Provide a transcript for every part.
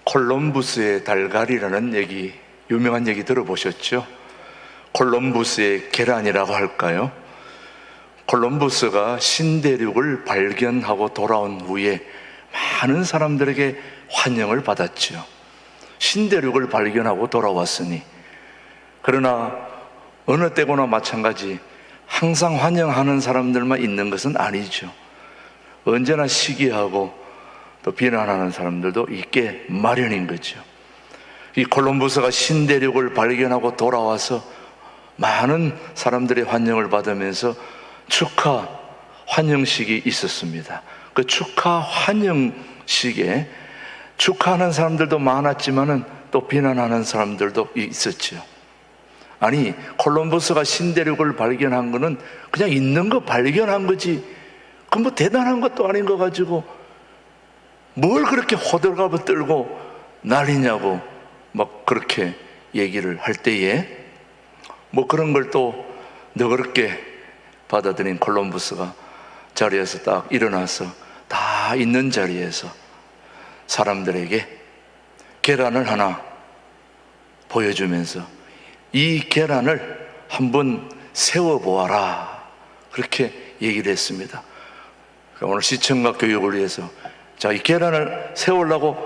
콜럼부스의 달걀이라는 얘기, 유명한 얘기 들어보셨죠? 콜럼부스의 계란이라고 할까요? 콜럼부스가 신대륙을 발견하고 돌아온 후에 많은 사람들에게 환영을 받았죠. 신대륙을 발견하고 돌아왔으니. 그러나 어느 때거나 마찬가지 항상 환영하는 사람들만 있는 것은 아니죠. 언제나 시기하고 또 비난하는 사람들도 있게 마련인 거죠. 이 콜럼부스가 신대륙을 발견하고 돌아와서 많은 사람들의 환영을 받으면서 축하 환영식이 있었습니다. 그 축하 환영식에 축하하는 사람들도 많았지만은 또 비난하는 사람들도 있었죠. 아니, 콜럼버스가 신대륙을 발견한 거는 그냥 있는 거 발견한 거지, 그 뭐 대단한 것도 아닌 거 가지고 뭘 그렇게 호들갑을 떨고 난리냐고 막 그렇게 얘기를 할 때에 뭐 그런 걸 또 너그럽게 받아들인 콜럼버스가 자리에서 딱 일어나서 다 있는 자리에서 사람들에게 계란을 하나 보여주면서 이 계란을 한번 세워보아라, 그렇게 얘기를 했습니다. 오늘 시청각 교육을 위해서 자, 이 계란을 세우려고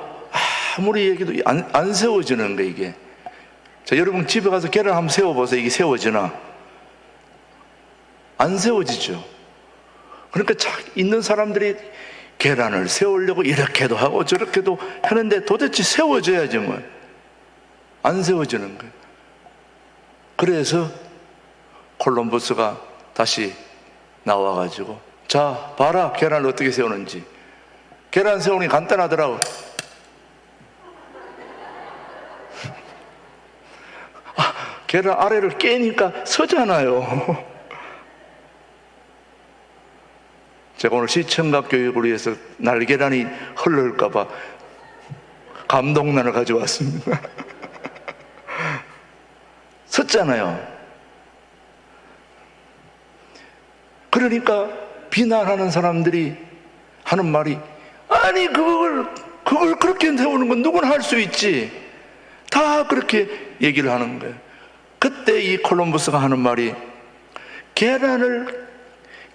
아무리 얘기도 안 세워지는 거예요, 이게. 자, 여러분 집에 가서 계란 한번 세워보세요. 이게 세워지나? 안 세워지죠. 그러니까 있는 사람들이 계란을 세우려고 이렇게도 하고 저렇게도 하는데 도대체 세워져야지 뭐. 안 세워지는 거예요. 그래서 콜럼버스가 다시 나와가지고 자, 봐라, 계란을 어떻게 세우는지. 계란 세우는 게 간단하더라고. 계란 아래를 깨니까 서잖아요. 제가 오늘 시청각 교육을 위해서 날계란이 흘러올까봐 감동란을 가져왔습니다. 섰잖아요. 그러니까 비난하는 사람들이 하는 말이 아니 그걸 그렇게 세우는 건 누구나 할 수 있지, 다 그렇게 얘기를 하는 거예요. 그때 이 콜럼버스가 하는 말이 계란을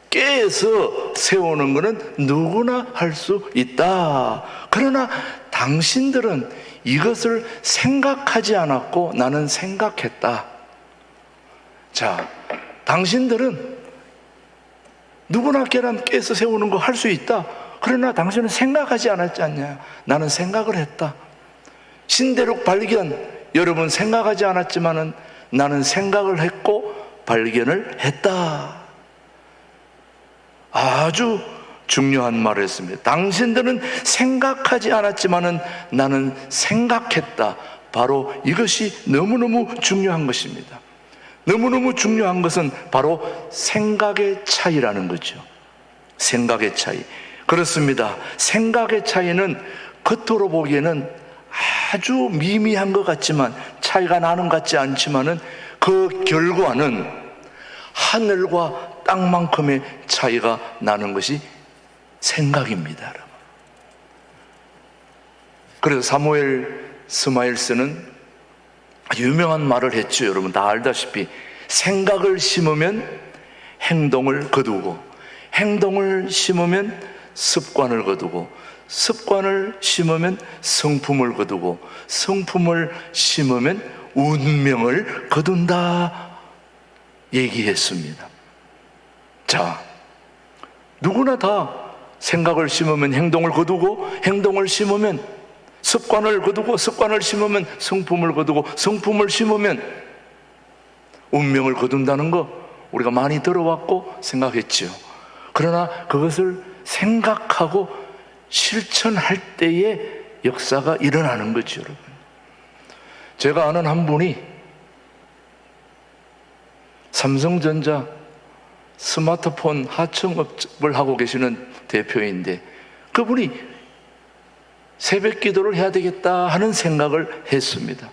깨서 세우는 것은 누구나 할 수 있다. 그러나 당신들은 이것을 생각하지 않았고 나는 생각했다. 자, 당신들은 누구나 계란 깨서 세우는 거 할 수 있다. 그러나 당신은 생각하지 않았지 않냐. 나는 생각을 했다. 신대륙 발견, 여러분 생각하지 않았지만은 나는 생각을 했고 발견을 했다. 아주 중요한 말을 했습니다. 당신들은 생각하지 않았지만은 나는 생각했다. 바로 이것이 너무너무 중요한 것입니다. 너무너무 중요한 것은 바로 생각의 차이라는 거죠. 생각의 차이. 그렇습니다. 생각의 차이는 겉으로 보기에는 아주 미미한 것 같지만, 차이가 나는 것 같지 않지만은 그 결과는 하늘과 땅만큼의 차이가 나는 것이 생각입니다, 여러분. 그래서 사무엘 스마일스는 유명한 말을 했죠. 여러분 다 알다시피 생각을 심으면 행동을 거두고, 행동을 심으면 습관을 거두고, 습관을 심으면 성품을 거두고, 성품을 심으면 운명을 거둔다 얘기했습니다. 자, 누구나 다 생각을 심으면 행동을 거두고, 행동을 심으면 습관을 거두고, 습관을 심으면 성품을 거두고, 성품을 심으면 운명을 거둔다는 거 우리가 많이 들어왔고 생각했죠. 그러나 그것을 생각하고 실천할 때에 역사가 일어나는 거죠, 여러분. 제가 아는 한 분이 삼성전자 스마트폰 하청업을 하고 계시는 대표인데, 그분이 새벽 기도를 해야 되겠다 하는 생각을 했습니다.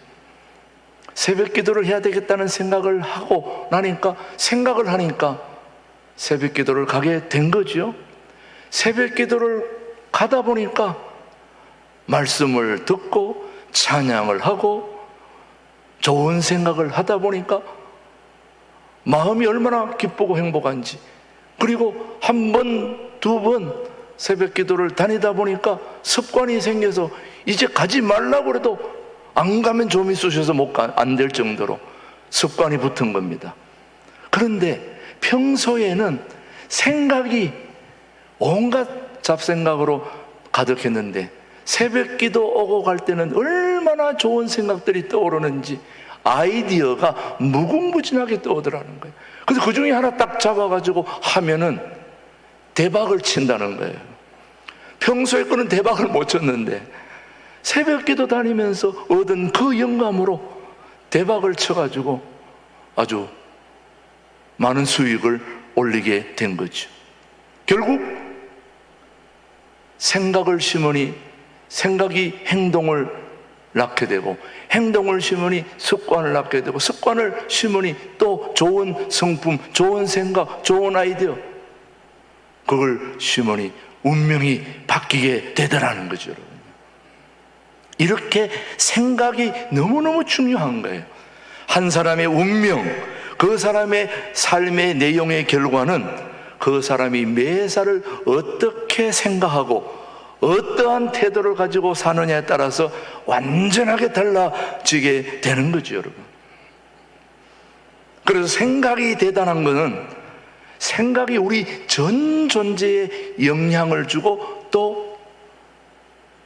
새벽 기도를 해야 되겠다는 생각을 하고 나니까, 생각을 하니까 새벽 기도를 가게 된 거죠. 새벽 기도를 가다 보니까 말씀을 듣고 찬양을 하고 좋은 생각을 하다 보니까 마음이 얼마나 기쁘고 행복한지, 그리고 한 번, 두 번 새벽 기도를 다니다 보니까 습관이 생겨서 이제 가지 말라고 해도 안 가면 좀이 쑤셔서 안 될 정도로 습관이 붙은 겁니다. 그런데 평소에는 생각이 온갖 잡생각으로 가득했는데 새벽 기도 오고 갈 때는 얼마나 좋은 생각들이 떠오르는지 아이디어가 무궁무진하게 떠오르더라는 거예요. 그래서 그 중에 하나 딱 잡아가지고 하면은 대박을 친다는 거예요. 평소에 거는 대박을 못 쳤는데 새벽 기도 다니면서 얻은 그 영감으로 대박을 쳐가지고 아주 많은 수익을 올리게 된 거죠. 결국 생각을 심으니 생각이 행동을 낳게 되고, 행동을 심으니 습관을 낳게 되고, 습관을 심으니 또 좋은 성품, 좋은 생각, 좋은 아이디어, 그걸 심으니 운명이 바뀌게 되더라는 거죠, 여러분. 이렇게 생각이 너무너무 중요한 거예요. 한 사람의 운명, 그 사람의 삶의 내용의 결과는 그 사람이 매사를 어떻게 생각하고 어떠한 태도를 가지고 사느냐에 따라서 완전하게 달라지게 되는 거죠, 여러분. 그래서 생각이 대단한 것은 생각이 우리 전 존재에 영향을 주고 또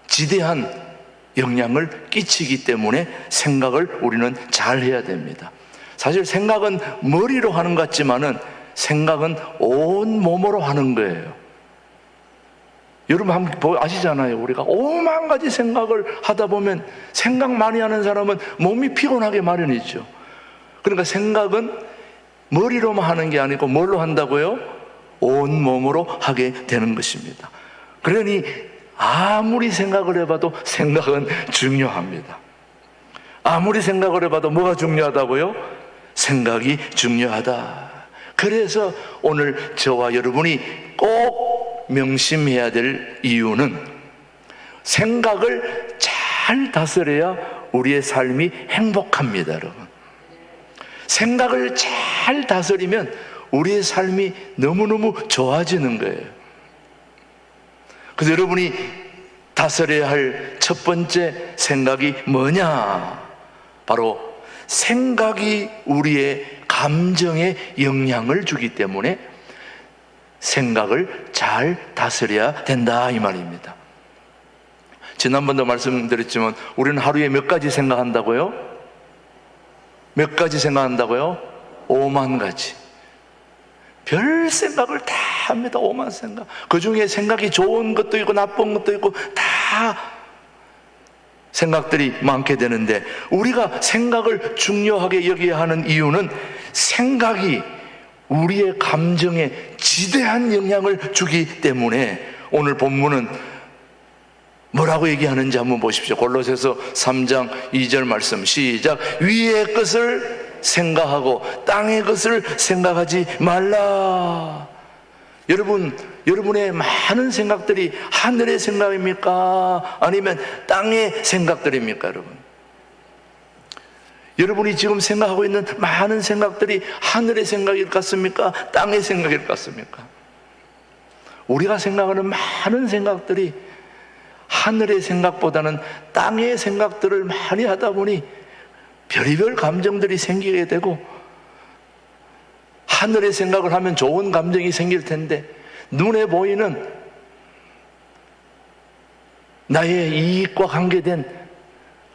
지대한 영향을 끼치기 때문에 생각을 우리는 잘 해야 됩니다. 사실 생각은 머리로 하는 것 같지만은 생각은 온 몸으로 하는 거예요. 여러분 한번 아시잖아요. 우리가 오만 가지 생각을 하다 보면 생각 많이 하는 사람은 몸이 피곤하게 마련이죠. 그러니까 생각은 머리로만 하는 게 아니고 뭘로 한다고요? 온 몸으로 하게 되는 것입니다. 그러니 아무리 생각을 해봐도 생각은 중요합니다. 아무리 생각을 해봐도 뭐가 중요하다고요? 생각이 중요하다. 그래서 오늘 저와 여러분이 꼭 명심해야 될 이유는 생각을 잘 다스려야 우리의 삶이 행복합니다, 여러분. 생각을 잘 다스리면 우리의 삶이 너무너무 좋아지는 거예요. 그래서 여러분이 다스려야 할 첫 번째 생각이 뭐냐? 바로 생각이 우리의 감정에 영향을 주기 때문에 생각을 잘 다스려야 된다, 이 말입니다. 지난번도 말씀드렸지만 우리는 하루에 몇 가지 생각한다고요? 몇 가지 생각한다고요? 5만 가지. 별 생각을 다 합니다. 5만 생각. 그 중에 생각이 좋은 것도 있고 나쁜 것도 있고 다 생각들이 많게 되는데, 우리가 생각을 중요하게 여겨야 하는 이유는 생각이 우리의 감정에 지대한 영향을 주기 때문에 오늘 본문은 뭐라고 얘기하는지 한번 보십시오. 골로새서 3장 2절 말씀 시작. 위의 것을 생각하고 땅의 것을 생각하지 말라. 여러분의 많은 생각들이 하늘의 생각입니까? 아니면 땅의 생각들입니까, 여러분? 여러분이 지금 생각하고 있는 많은 생각들이 하늘의 생각일 것 같습니까? 땅의 생각일 것 같습니까? 우리가 생각하는 많은 생각들이 하늘의 생각보다는 땅의 생각들을 많이 하다 보니 별의별 감정들이 생기게 되고, 하늘의 생각을 하면 좋은 감정이 생길 텐데 눈에 보이는 나의 이익과 관계된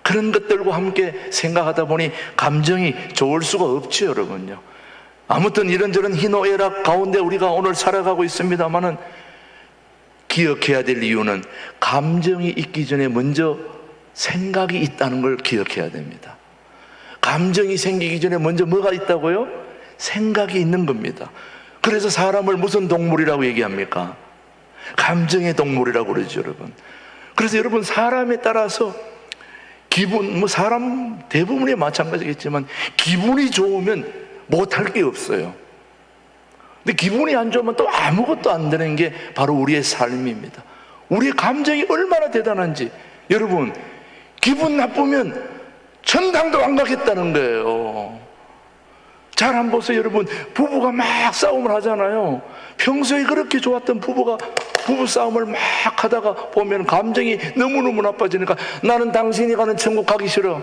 그런 것들과 함께 생각하다 보니 감정이 좋을 수가 없죠, 여러분요. 아무튼 이런저런 희노애락 가운데 우리가 오늘 살아가고 있습니다만은 기억해야 될 이유는 감정이 있기 전에 먼저 생각이 있다는 걸 기억해야 됩니다. 감정이 생기기 전에 먼저 뭐가 있다고요? 생각이 있는 겁니다. 그래서 사람을 무슨 동물이라고 얘기합니까? 감정의 동물이라고 그러죠, 여러분. 그래서 여러분, 사람에 따라서 기분, 사람 대부분이 마찬가지겠지만 기분이 좋으면 못할 게 없어요. 근데 기분이 안 좋으면 또 아무것도 안 되는 게 바로 우리의 삶입니다. 우리의 감정이 얼마나 대단한지 여러분, 기분 나쁘면 전당도 안 가겠다는 거예요. 잘 안 보세요. 여러분, 부부가 막 싸움을 하잖아요. 평소에 그렇게 좋았던 부부가 부부 싸움을 막 하다가 보면 감정이 너무너무 나빠지니까 나는 당신이 가는 천국 가기 싫어.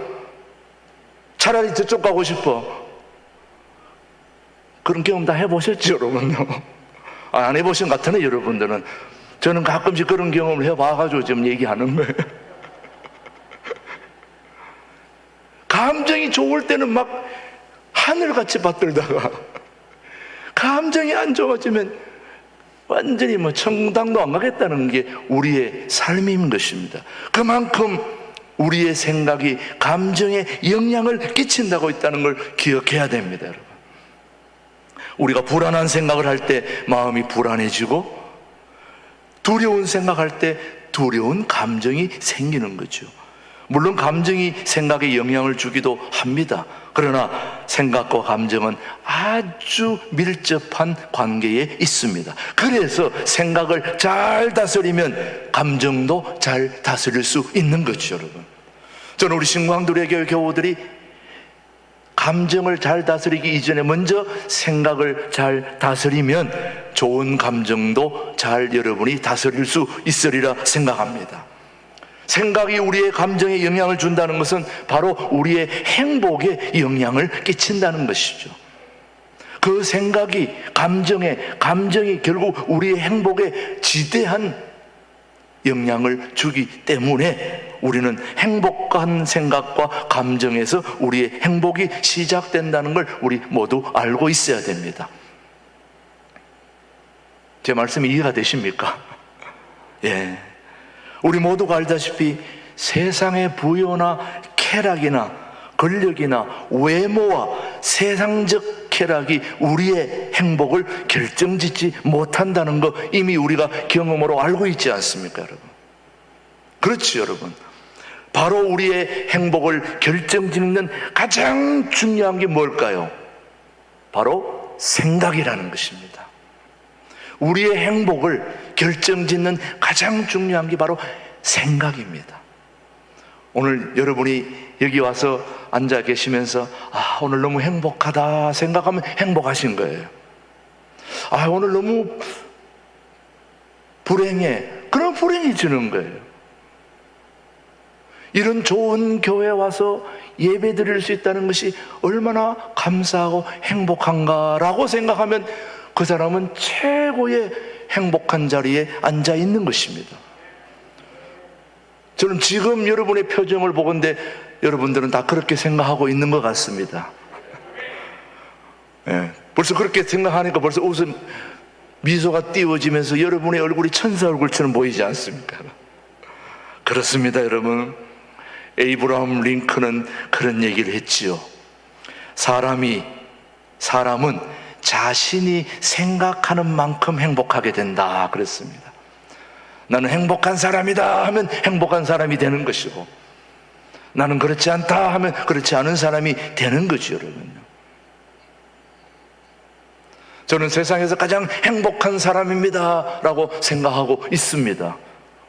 차라리 저쪽 가고 싶어. 그런 경험 다 해보셨죠, 여러분? 안 해보신 것 같으네, 여러분들은. 저는 가끔씩 그런 경험을 해봐가지고 지금 얘기하는 거예요. 감정이 좋을 때는 막 하늘같이 받들다가 감정이 안 좋아지면 완전히 천당도 안 가겠다는 게 우리의 삶인 것입니다. 그만큼 우리의 생각이 감정에 영향을 끼친다고 있다는 걸 기억해야 됩니다, 여러분. 우리가 불안한 생각을 할 때 마음이 불안해지고 두려운 생각할 때 두려운 감정이 생기는 거죠. 물론 감정이 생각에 영향을 주기도 합니다. 그러나 생각과 감정은 아주 밀접한 관계에 있습니다. 그래서 생각을 잘 다스리면 감정도 잘 다스릴 수 있는 거죠, 여러분. 저는 우리 신광두레교회 교우들이 감정을 잘 다스리기 이전에 먼저 생각을 잘 다스리면 좋은 감정도 잘 여러분이 다스릴 수 있으리라 생각합니다. 생각이 우리의 감정에 영향을 준다는 것은 바로 우리의 행복에 영향을 끼친다는 것이죠. 그 생각이 감정이 결국 우리의 행복에 지대한 영향을 주기 때문에 우리는 행복한 생각과 감정에서 우리의 행복이 시작된다는 걸 우리 모두 알고 있어야 됩니다. 제 말씀이 이해가 되십니까? 예. 우리 모두가 알다시피 세상의 부여나 쾌락이나 권력이나 외모와 세상적 쾌락이 우리의 행복을 결정짓지 못한다는 거 이미 우리가 경험으로 알고 있지 않습니까, 여러분? 그렇지, 여러분. 바로 우리의 행복을 결정짓는 가장 중요한 게 뭘까요? 바로 생각이라는 것입니다. 우리의 행복을 결정짓는 가장 중요한 게 바로 생각입니다. 오늘 여러분이 여기 와서 앉아 계시면서 오늘 너무 행복하다 생각하면 행복하신 거예요. 오늘 너무 불행해. 그럼 불행해지는 거예요. 이런 좋은 교회에 와서 예배 드릴 수 있다는 것이 얼마나 감사하고 행복한가라고 생각하면 그 사람은 최고의 행복한 자리에 앉아 있는 것입니다. 저는 지금 여러분의 표정을 보건대 여러분들은 다 그렇게 생각하고 있는 것 같습니다. 예, 벌써 그렇게 생각하니까 벌써 웃음 미소가 띄워지면서 여러분의 얼굴이 천사 얼굴처럼 보이지 않습니까? 그렇습니다, 여러분. 에이브라함 링컨은 그런 얘기를 했지요. 사람은 자신이 생각하는 만큼 행복하게 된다 그랬습니다. 나는 행복한 사람이다 하면 행복한 사람이 되는 것이고, 나는 그렇지 않다 하면 그렇지 않은 사람이 되는 거죠, 여러분. 저는 세상에서 가장 행복한 사람입니다 라고 생각하고 있습니다.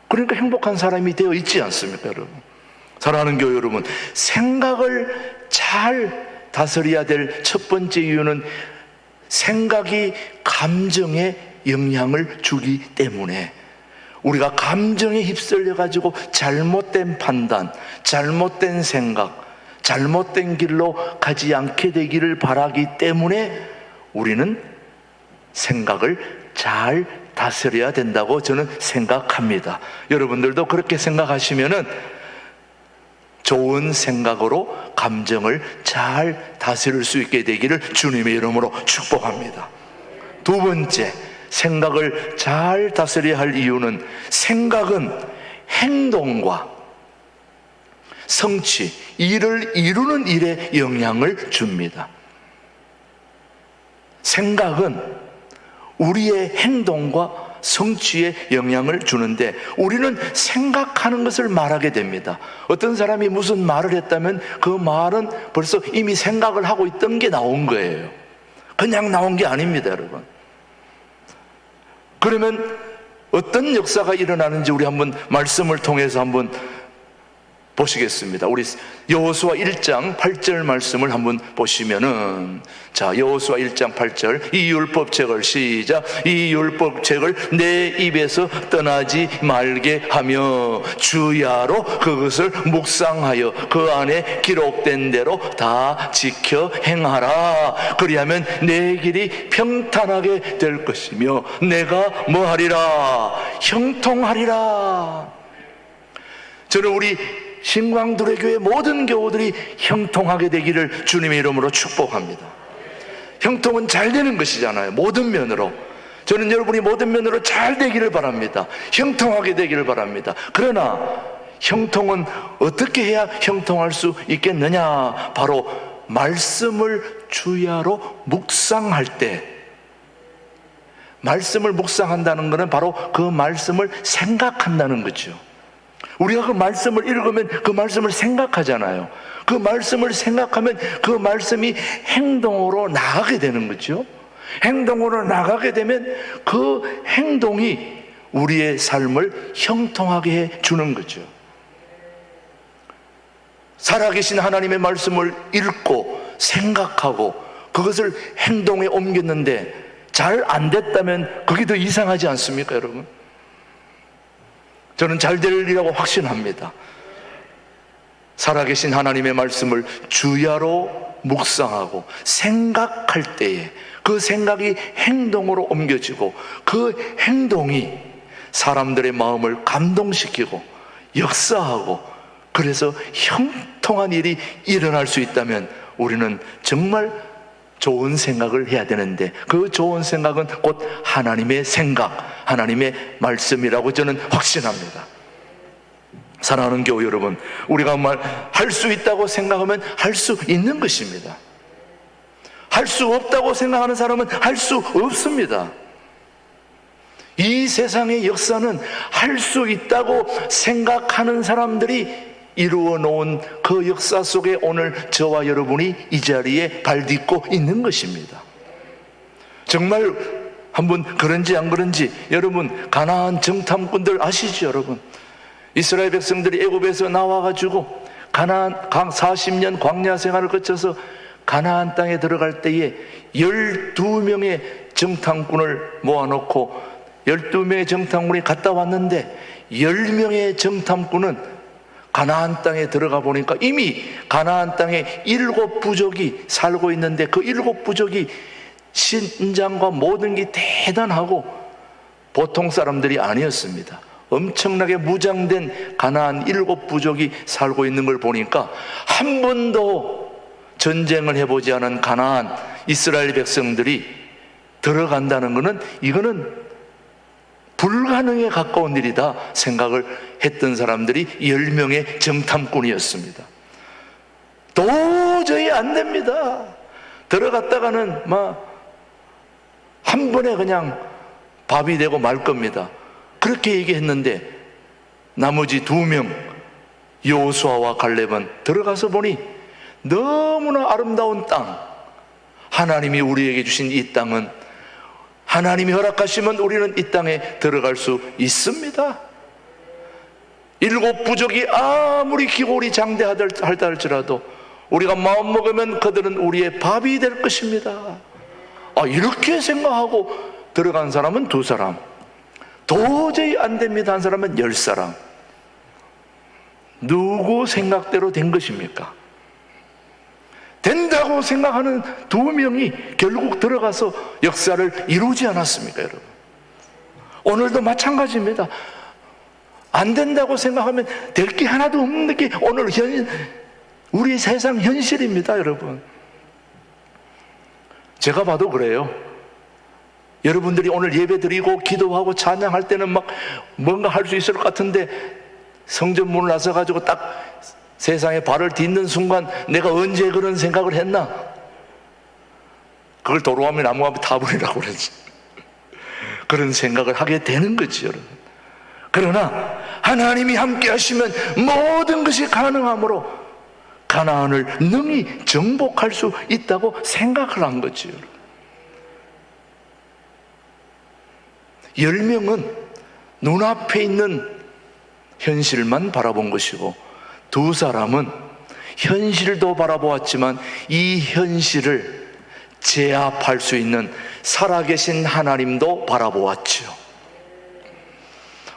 그러니까 행복한 사람이 되어 있지 않습니까, 여러분? 사랑하는 교회 여러분, 생각을 잘 다스려야 될 첫 번째 이유는 생각이 감정에 영향을 주기 때문에 우리가 감정에 휩쓸려 가지고 잘못된 판단, 잘못된 생각, 잘못된 길로 가지 않게 되기를 바라기 때문에 우리는 생각을 잘 다스려야 된다고 저는 생각합니다. 여러분들도 그렇게 생각하시면은 좋은 생각으로 감정을 잘 다스릴 수 있게 되기를 주님의 이름으로 축복합니다. 두 번째, 생각을 잘 다스려야 할 이유는 생각은 행동과 성취, 일을 이루는 일에 영향을 줍니다. 생각은 우리의 행동과 성취에 영향을 주는데 우리는 생각하는 것을 말하게 됩니다. 어떤 사람이 무슨 말을 했다면 그 말은 벌써 이미 생각을 하고 있던 게 나온 거예요. 그냥 나온 게 아닙니다, 여러분. 그러면 어떤 역사가 일어나는지 우리 한번 말씀을 통해서 한번 보시겠습니다. 우리 여호수아 1장 8절 말씀을 한번 보시면은, 자, 여호수아 1장 8절, 이 율법책을 시작. 이 율법책을 내 입에서 떠나지 말게 하며 주야로 그것을 묵상하여 그 안에 기록된 대로 다 지켜 행하라. 그리하면 내 길이 평탄하게 될 것이며 내가 뭐하리라? 형통하리라. 저는 우리 신광두레 교회 모든 교우들이 형통하게 되기를 주님의 이름으로 축복합니다. 형통은 잘 되는 것이잖아요. 모든 면으로. 저는 여러분이 모든 면으로 잘 되기를 바랍니다. 형통하게 되기를 바랍니다. 그러나 형통은 어떻게 해야 형통할 수 있겠느냐? 바로 말씀을 주야로 묵상할 때, 말씀을 묵상한다는 것은 바로 그 말씀을 생각한다는 거죠. 우리가 그 말씀을 읽으면 그 말씀을 생각하잖아요. 그 말씀을 생각하면 그 말씀이 행동으로 나가게 되는 거죠. 행동으로 나가게 되면 그 행동이 우리의 삶을 형통하게 해 주는 거죠. 살아계신 하나님의 말씀을 읽고 생각하고 그것을 행동에 옮겼는데 잘 안 됐다면 그게 더 이상하지 않습니까, 여러분? 저는 잘 되리라고 확신합니다. 살아계신 하나님의 말씀을 주야로 묵상하고 생각할 때에 그 생각이 행동으로 옮겨지고 그 행동이 사람들의 마음을 감동시키고 역사하고 그래서 형통한 일이 일어날 수 있다면 우리는 정말 좋은 생각을 해야 되는데 그 좋은 생각은 곧 하나님의 생각, 하나님의 말씀이라고 저는 확신합니다. 사랑하는 교우 여러분, 우리가 할 수 있다고 생각하면 할 수 있는 것입니다. 할 수 없다고 생각하는 사람은 할 수 없습니다. 이 세상의 역사는 할 수 있다고 생각하는 사람들이 이루어 놓은 그 역사 속에 오늘 저와 여러분이 이 자리에 발딛고 있는 것입니다. 정말 한번 그런지 안 그런지 여러분 가나안 정탐꾼들 아시죠, 여러분? 이스라엘 백성들이 애굽에서 나와가지고 가나안 40년 광야 생활을 거쳐서 가나안 땅에 들어갈 때에 12명의 정탐꾼을 모아놓고 12명의 정탐꾼이 갔다 왔는데 10명의 정탐꾼은 가나안 땅에 들어가 보니까 이미 가나안 땅에 7부족이 살고 있는데 그 7부족이 신장과 모든 게 대단하고 보통 사람들이 아니었습니다. 엄청나게 무장된 가나안 7부족이 살고 있는 걸 보니까 한 번도 전쟁을 해보지 않은 가나안 이스라엘 백성들이 들어간다는 것은 이거는 불가능에 가까운 일이다 생각을 했던 사람들이 10명의 정탐꾼이었습니다. 도저히 안 됩니다. 들어갔다가는 한 번에 그냥 밥이 되고 말 겁니다. 그렇게 얘기했는데 나머지 2명 여호수아와 갈렙은 들어가서 보니 너무나 아름다운 땅, 하나님이 우리에게 주신 이 땅은 하나님이 허락하시면 우리는 이 땅에 들어갈 수 있습니다. 7부족이 아무리 기골이 장대하다 할지라도 우리가 마음 먹으면 그들은 우리의 밥이 될 것입니다. 이렇게 생각하고 들어간 사람은 2사람, 도저히 안 됩니다 한 사람은 10사람. 누구 생각대로 된 것입니까? 된다고 생각하는 2명이 결국 들어가서 역사를 이루지 않았습니까, 여러분? 오늘도 마찬가지입니다. 안 된다고 생각하면 될 게 하나도 없는 게 오늘 우리 세상 현실입니다, 여러분. 제가 봐도 그래요. 여러분들이 오늘 예배 드리고 기도하고 찬양할 때는 뭔가 할 수 있을 것 같은데 성전문을 나서가지고 딱 세상에 발을 딛는 순간 내가 언제 그런 생각을 했나? 그걸 도로하면 나무하면 타버리라고 그러지. 그런 생각을 하게 되는 거지, 여러분. 그러나 하나님이 함께 하시면 모든 것이 가능하므로 가나안을 능히 정복할 수 있다고 생각을 한 거지, 여러분. 10명은 눈앞에 있는 현실만 바라본 것이고 두 사람은 현실도 바라보았지만 이 현실을 제압할 수 있는 살아계신 하나님도 바라보았지요.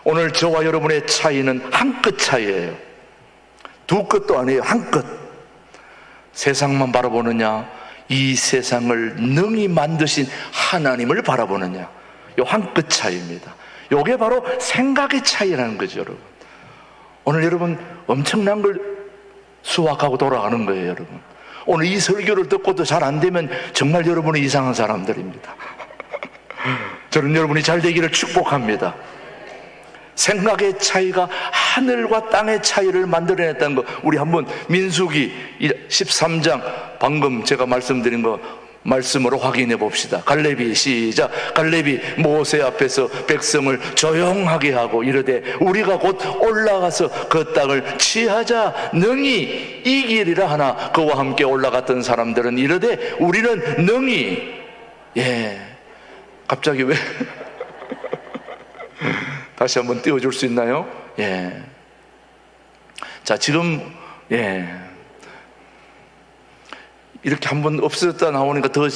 오늘 저와 여러분의 차이는 한 끗 차이예요. 두 끗도 아니에요. 한 끗. 세상만 바라보느냐, 이 세상을 능히 만드신 하나님을 바라보느냐, 요 한 끗 차이입니다. 요게 바로 생각의 차이라는 거죠, 여러분. 오늘 여러분 엄청난 걸 수확하고 돌아가는 거예요, 여러분. 오늘 이 설교를 듣고도 잘 안 되면 정말 여러분은 이상한 사람들입니다. 저는 여러분이 잘 되기를 축복합니다. 생각의 차이가 하늘과 땅의 차이를 만들어냈다는 거, 우리 한번 민수기 13장 방금 제가 말씀드린 거 말씀으로 확인해 봅시다. 갈렙이 시작. 갈렙이 모세 앞에서 백성을 조용하게 하고 이르되 우리가 곧 올라가서 그 땅을 취하자 능히 이기리라 하나 그와 함께 올라갔던 사람들은 이르되 우리는 능히. 갑자기 왜 다시 한번 띄워줄 수 있나요? 자, 지금 이렇게 한번 없어졌다 나오니까 더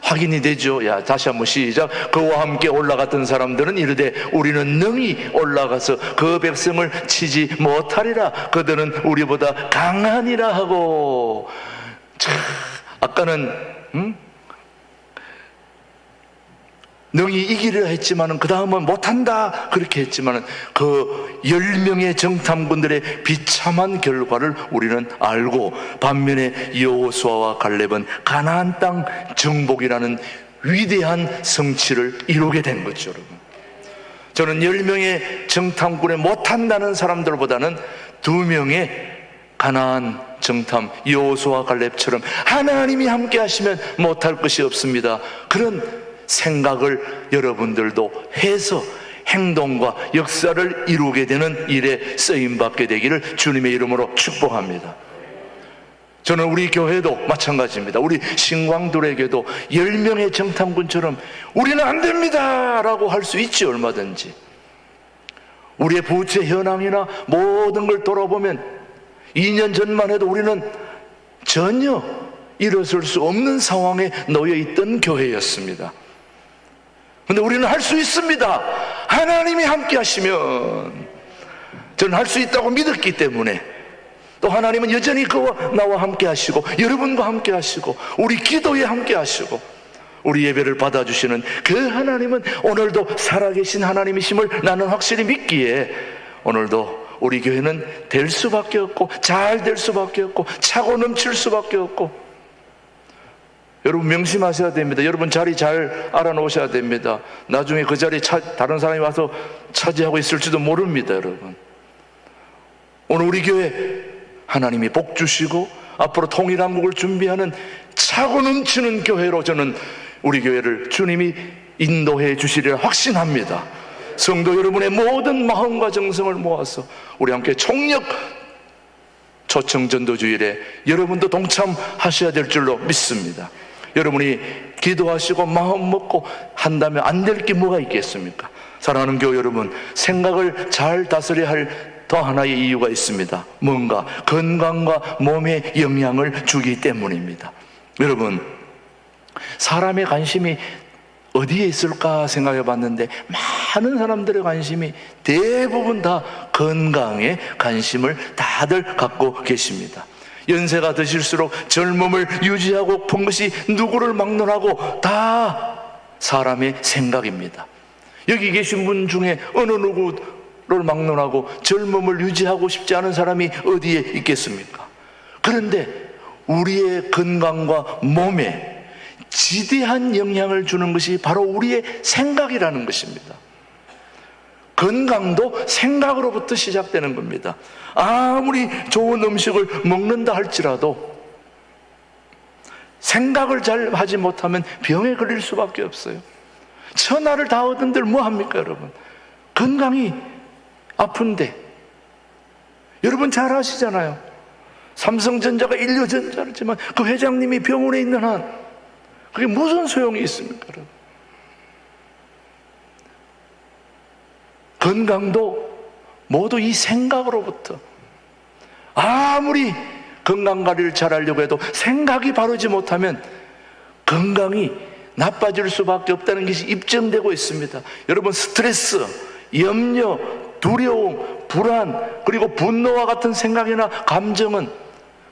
확인이 되죠. 다시 한번 시작. 그와 함께 올라갔던 사람들은 이르되 우리는 능히 올라가서 그 백성을 치지 못하리라. 그들은 우리보다 강하니라 하고. 아까는 능히 이기려 했지만은 그 다음은 못한다 그렇게 했지만은 그 10명의 정탐꾼들의 비참한 결과를 우리는 알고, 반면에 여호수아와 갈렙은 가나안 땅 정복이라는 위대한 성취를 이루게 된 거죠, 여러분. 저는 10명의 정탐꾼에 못한다는 사람들보다는 2명의 가나안 정탐 여호수아 갈렙처럼 하나님이 함께 하시면 못할 것이 없습니다, 그런 생각을 여러분들도 해서 행동과 역사를 이루게 되는 일에 쓰임받게 되기를 주님의 이름으로 축복합니다. 저는 우리 교회도 마찬가지입니다. 우리 신광들에게도 10명의 정탐꾼처럼 우리는 안 됩니다 라고 할 수 있지, 얼마든지. 우리의 부채 현황이나 모든 걸 돌아보면 2년 전만 해도 우리는 전혀 일어설 수 없는 상황에 놓여 있던 교회였습니다. 근데 우리는 할 수 있습니다. 하나님이 함께 하시면. 저는 할 수 있다고 믿었기 때문에, 또 하나님은 여전히 그와 나와 함께 하시고 여러분과 함께 하시고 우리 기도에 함께 하시고 우리 예배를 받아주시는 그 하나님은 오늘도 살아계신 하나님이심을 나는 확실히 믿기에 오늘도 우리 교회는 될 수밖에 없고 잘 될 수밖에 없고 차고 넘칠 수밖에 없고. 여러분 명심하셔야 됩니다. 여러분 자리 잘 알아놓으셔야 됩니다. 나중에 그 자리에 다른 사람이 와서 차지하고 있을지도 모릅니다, 여러분. 오늘 우리 교회 하나님이 복 주시고 앞으로 통일한국을 준비하는 차고 넘치는 교회로 저는 우리 교회를 주님이 인도해 주시리라 확신합니다. 성도 여러분의 모든 마음과 정성을 모아서 우리 함께 총력 초청전도주일에 여러분도 동참하셔야 될 줄로 믿습니다. 여러분이 기도하시고 마음 먹고 한다면 안 될 게 뭐가 있겠습니까? 사랑하는 교회 여러분, 생각을 잘 다스려야 할 더 하나의 이유가 있습니다. 뭔가 건강과 몸에 영향을 주기 때문입니다. 여러분, 사람의 관심이 어디에 있을까 생각해 봤는데 많은 사람들의 관심이 대부분 다 건강에 관심을 다들 갖고 계십니다. 연세가 드실수록 젊음을 유지하고 싶은 것이 누구를 막론하고 다 사람의 생각입니다. 여기 계신 분 중에 어느 누구를 막론하고 젊음을 유지하고 싶지 않은 사람이 어디에 있겠습니까? 그런데 우리의 건강과 몸에 지대한 영향을 주는 것이 바로 우리의 생각이라는 것입니다. 건강도 생각으로부터 시작되는 겁니다. 아무리 좋은 음식을 먹는다 할지라도 생각을 잘 하지 못하면 병에 걸릴 수밖에 없어요. 천하를 다 얻은들 뭐합니까, 여러분? 건강이 아픈데. 여러분 잘 아시잖아요. 삼성전자가 인류전자였지만 그 회장님이 병원에 있는 한 그게 무슨 소용이 있습니까, 여러분? 건강도 모두 이 생각으로부터, 아무리 건강관리를 잘하려고 해도 생각이 바르지 못하면 건강이 나빠질 수밖에 없다는 것이 입증되고 있습니다. 여러분, 스트레스, 염려, 두려움, 불안, 그리고 분노와 같은 생각이나 감정은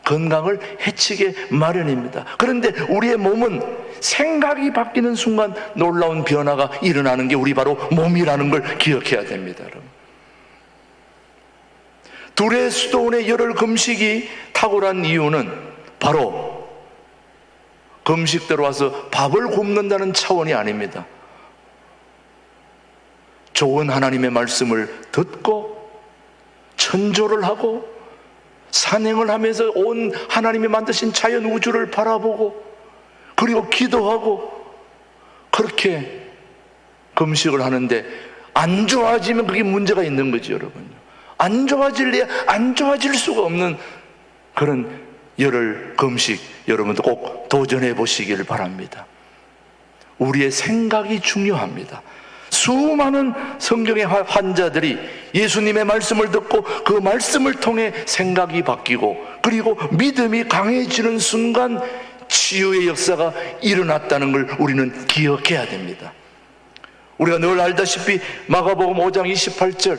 건강을 해치게 마련입니다. 그런데 우리의 몸은 생각이 바뀌는 순간 놀라운 변화가 일어나는 게 우리 바로 몸이라는 걸 기억해야 됩니다. 여러분, 둘의 수도원의 열흘 금식이 탁월한 이유는 바로 금식 들어와서 밥을 굶는다는 차원이 아닙니다. 좋은 하나님의 말씀을 듣고 천조를 하고 산행을 하면서 온 하나님이 만드신 자연 우주를 바라보고 그리고 기도하고 그렇게 금식을 하는데 안 좋아지면 그게 문제가 있는 거죠, 여러분. 안 좋아질래야 안 좋아질 수가 없는 그런 열흘 금식, 여러분도 꼭 도전해 보시기를 바랍니다. 우리의 생각이 중요합니다. 수많은 성경의 환자들이 예수님의 말씀을 듣고 그 말씀을 통해 생각이 바뀌고 그리고 믿음이 강해지는 순간 치유의 역사가 일어났다는 걸 우리는 기억해야 됩니다. 우리가 늘 알다시피 마가복음 5장 28절,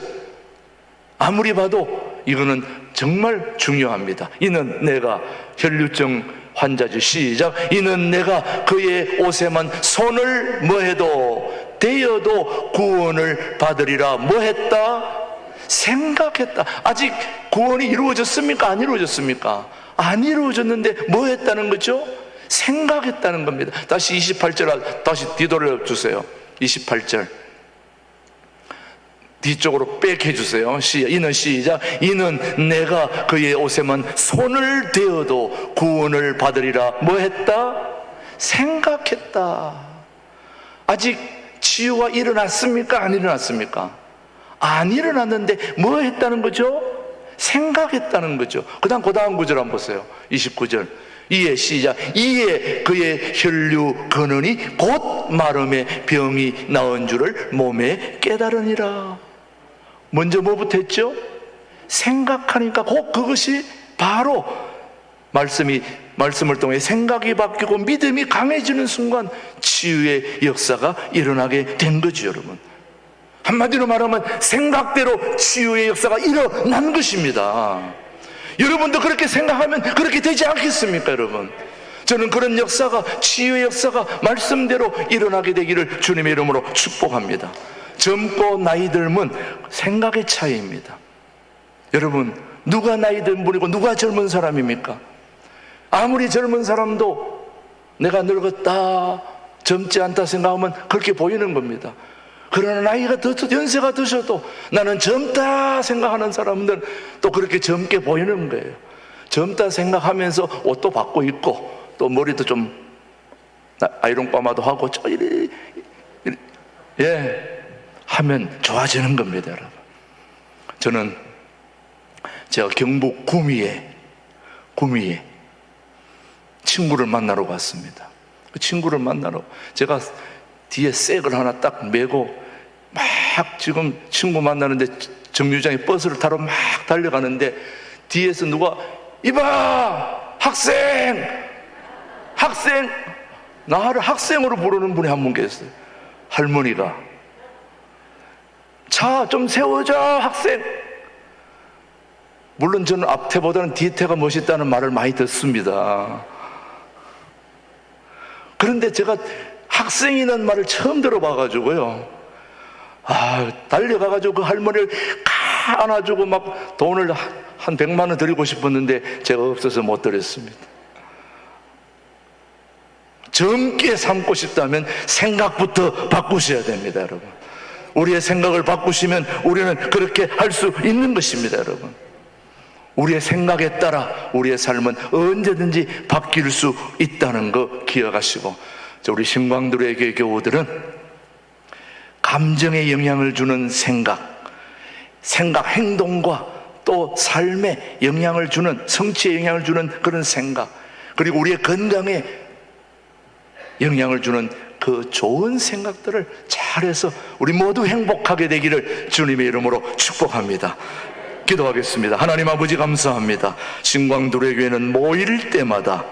아무리 봐도 이거는 정말 중요합니다. 이는 내가 혈류증 환자죠. 시작. 이는 내가 그의 옷에만 손을 뭐해도 대어도 구원을 받으리라. 뭐했다? 생각했다. 아직 구원이 이루어졌습니까? 안 이루어졌습니까? 안 이루어졌는데 뭐했다는 거죠? 생각했다는 겁니다. 다시 28절 다시 뒤돌려 주세요. 28절 뒤쪽으로 빽 해주세요. 이는 시작. 이는 내가 그의 옷에만 손을 대어도 구원을 받으리라. 뭐 했다? 생각했다. 아직 치유가 일어났습니까? 안 일어났습니까? 안 일어났는데 뭐 했다는 거죠? 생각했다는 거죠. 그 다음 구절 한번 보세요. 29절. 이에 시작. 이에 그의 혈류 근원이 곧 마름에 병이 나은 줄을 몸에 깨달으니라. 먼저 뭐부터 했죠? 생각하니까 곧 그것이 바로 말씀을 통해 생각이 바뀌고 믿음이 강해지는 순간 치유의 역사가 일어나게 된 거죠, 여러분. 한마디로 말하면 생각대로 치유의 역사가 일어난 것입니다. 여러분도 그렇게 생각하면 그렇게 되지 않겠습니까, 여러분? 저는 그런 역사가, 치유의 역사가 말씀대로 일어나게 되기를 주님의 이름으로 축복합니다. 젊고 나이 들면 생각의 차이입니다. 여러분, 누가 나이 든 분이고 누가 젊은 사람입니까? 아무리 젊은 사람도 내가 늙었다, 젊지 않다 생각하면 그렇게 보이는 겁니다. 그러나 나이가 연세가 드셔도 나는 젊다 생각하는 사람들은 또 그렇게 젊게 보이는 거예요. 젊다 생각하면서 옷도 바꿔 입고 또 머리도 좀 아이롱 파마도 하고 하면 좋아지는 겁니다, 여러분. 저는 제가 경북 구미에 친구를 만나러 갔습니다. 그 친구를 만나러 제가 뒤에 색을 하나 딱 메고 막 지금 친구 만나는데 정류장에 버스를 타러 막 달려가는데 뒤에서 누가 이봐 학생 나를 학생으로 부르는 분이 한 분 계셨어요. 할머니가 차 좀 세워줘 학생. 물론 저는 앞태보다는 뒤태가 멋있다는 말을 많이 듣습니다. 그런데 제가 학생이라는 말을 처음 들어봐가지고요, 달려가가지고 그 할머니를 안아주고 막 돈을 한 100만 원 드리고 싶었는데 제가 없어서 못 드렸습니다. 젊게 삼고 싶다면 생각부터 바꾸셔야 됩니다, 여러분. 우리의 생각을 바꾸시면 우리는 그렇게 할 수 있는 것입니다, 여러분. 우리의 생각에 따라 우리의 삶은 언제든지 바뀔 수 있다는 거 기억하시고, 우리 신광들의 교우들은 감정에 영향을 주는 생각, 행동과 또 삶에 영향을 주는, 성취에 영향을 주는 그런 생각, 그리고 우리의 건강에 영향을 주는 그 좋은 생각들을 잘해서 우리 모두 행복하게 되기를 주님의 이름으로 축복합니다. 기도하겠습니다. 하나님 아버지 감사합니다. 신광두레교회는 모일 때마다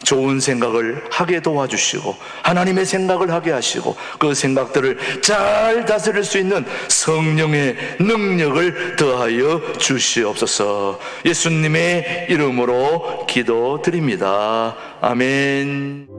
좋은 생각을 하게 도와주시고 하나님의 생각을 하게 하시고 그 생각들을 잘 다스릴 수 있는 성령의 능력을 더하여 주시옵소서. 예수님의 이름으로 기도드립니다. 아멘.